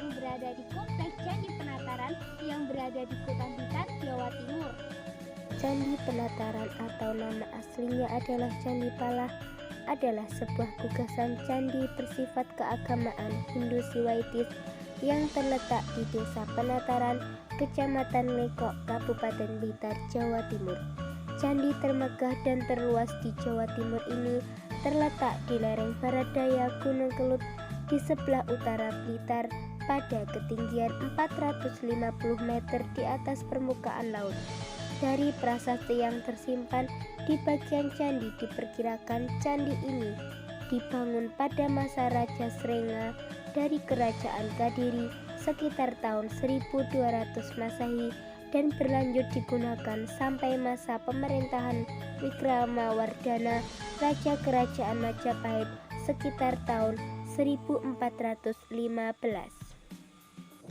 yang berada di Kompleks Candi Penataran yang berada di Kota Blitar, Jawa Timur. Candi Penataran atau nama aslinya adalah Candi Pala adalah sebuah gagasan candi bersifat keagamaan Hindu Siwaitis yang terletak di Desa Penataran, Kecamatan Lekok, Kabupaten Blitar, Jawa Timur. Candi termegah dan terluas di Jawa Timur ini terletak di lereng barat daya Gunung Kelut di sebelah utara Blitar pada ketinggian 450 meter di atas permukaan laut. Dari prasasti yang tersimpan di bagian candi diperkirakan candi ini dibangun pada masa Raja Srenga dari Kerajaan Kadiri sekitar tahun 1200 Masehi dan berlanjut digunakan sampai masa pemerintahan Wikramawardhana, Raja Kerajaan Majapahit sekitar tahun 1415.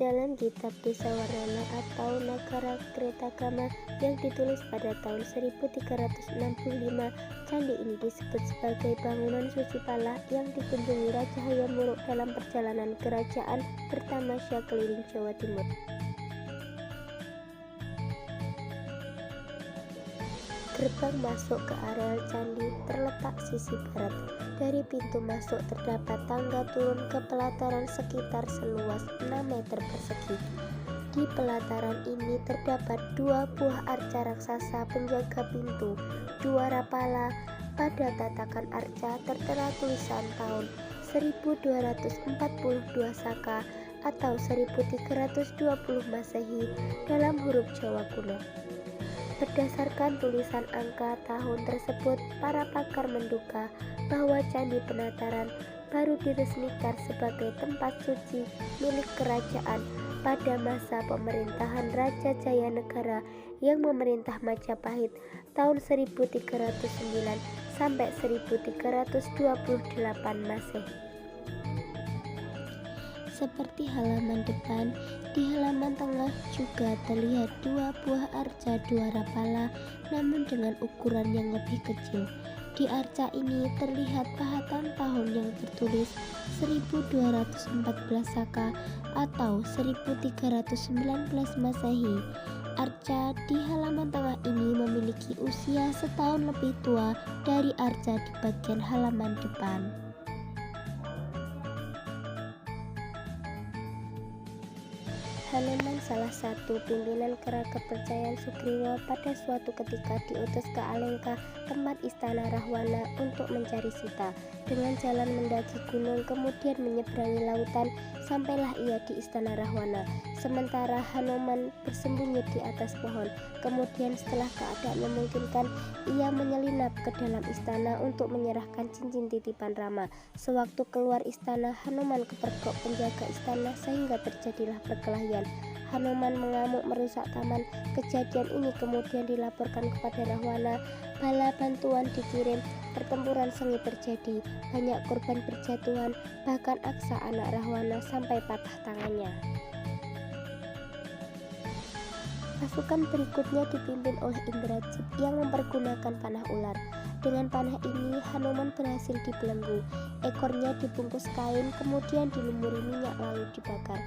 Dalam kitab Desawarnana atau Nagara Kretagama yang ditulis pada tahun 1365, candi ini disebut sebagai bangunan suci Pala yang dikunjungi Raja Hayam Wuruk dalam perjalanan kerajaan bertamasya keliling Jawa Timur. Gerbang masuk ke areal candi terletak sisi barat. Dari pintu masuk terdapat tangga turun ke pelataran sekitar seluas 6 meter persegi. Di pelataran ini terdapat 2 buah arca raksasa penjaga pintu, 2 rapala. Pada tatakan arca tertera tulisan tahun 1242 Saka atau 1320 Masehi dalam huruf Jawa kuno. Berdasarkan tulisan angka tahun tersebut, para pakar menduga bahwa Candi Penataran baru diresmikan sebagai tempat suci milik kerajaan pada masa pemerintahan Raja Jayanegara yang memerintah Majapahit tahun 1309 sampai 1328 Masehi. Seperti halaman depan, di halaman tengah juga terlihat 2 buah arca 2 rapala namun dengan ukuran yang lebih kecil. Di arca ini terlihat pahatan tahun yang tertulis 1214 Saka atau 1319 Masehi. Arca di halaman tengah ini memiliki usia setahun lebih tua dari arca di bagian halaman depan. Hanuman, salah satu pimpinan kera kepercayaan Sugriwa, pada suatu ketika diutus ke Alengka, tempat istana Rahwana, untuk mencari Sita. Dengan jalan mendaki gunung, kemudian menyeberangi lautan, sampailah ia di istana Rahwana. Sementara Hanuman bersembunyi di atas pohon. Kemudian setelah keadaan memungkinkan, ia menyelinap ke dalam istana untuk menyerahkan cincin titipan Rama. Sewaktu keluar istana, Hanuman kepergok penjaga istana sehingga terjadilah perkelahian. Hanuman mengamuk merusak taman. Kejadian ini kemudian dilaporkan kepada Rahwana. Bala bantuan dikirim. Pertempuran sengit terjadi. Banyak korban berjatuhan. Bahkan Aksa anak Rahwana sampai patah tangannya. Pasukan berikutnya dipimpin oleh Indrajit yang mempergunakan panah ular. Dengan panah ini Hanuman berhasil dibelenggu. Ekornya dibungkus kain, kemudian dilumuri minyak lalu dibakar.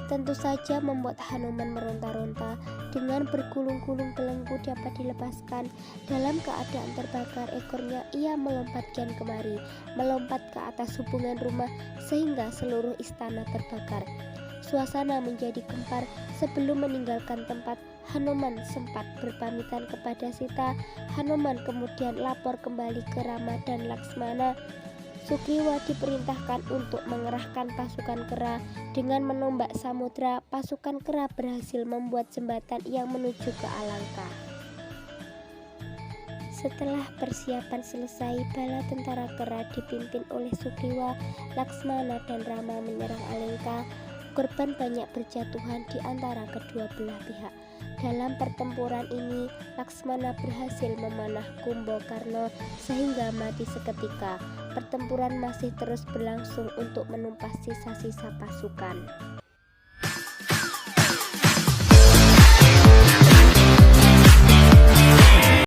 Tentu saja membuat Hanuman meronta-ronta. Dengan bergulung-gulung belenggu dapat dilepaskan. Dalam keadaan terbakar ekornya, ia melompat kian kemari, melompat ke atas hubungan rumah sehingga seluruh istana terbakar. Suasana menjadi gempar. Sebelum meninggalkan tempat, Hanuman sempat berpamitan kepada Sita. Hanuman kemudian lapor kembali ke Rama dan Laksmana. Sugriwa diperintahkan untuk mengerahkan pasukan kera. Dengan menombak samudra, pasukan kera berhasil membuat jembatan yang menuju ke Alengka. Setelah persiapan selesai, bala tentara kera dipimpin oleh Sugriwa, Laksmana dan Rama menyerang Alengka. Korban banyak berjatuhan di antara kedua belah pihak. Dalam pertempuran ini, Laksmana berhasil memanah Kumbakarna sehingga mati seketika. Pertempuran masih terus berlangsung untuk menumpas sisa-sisa pasukan.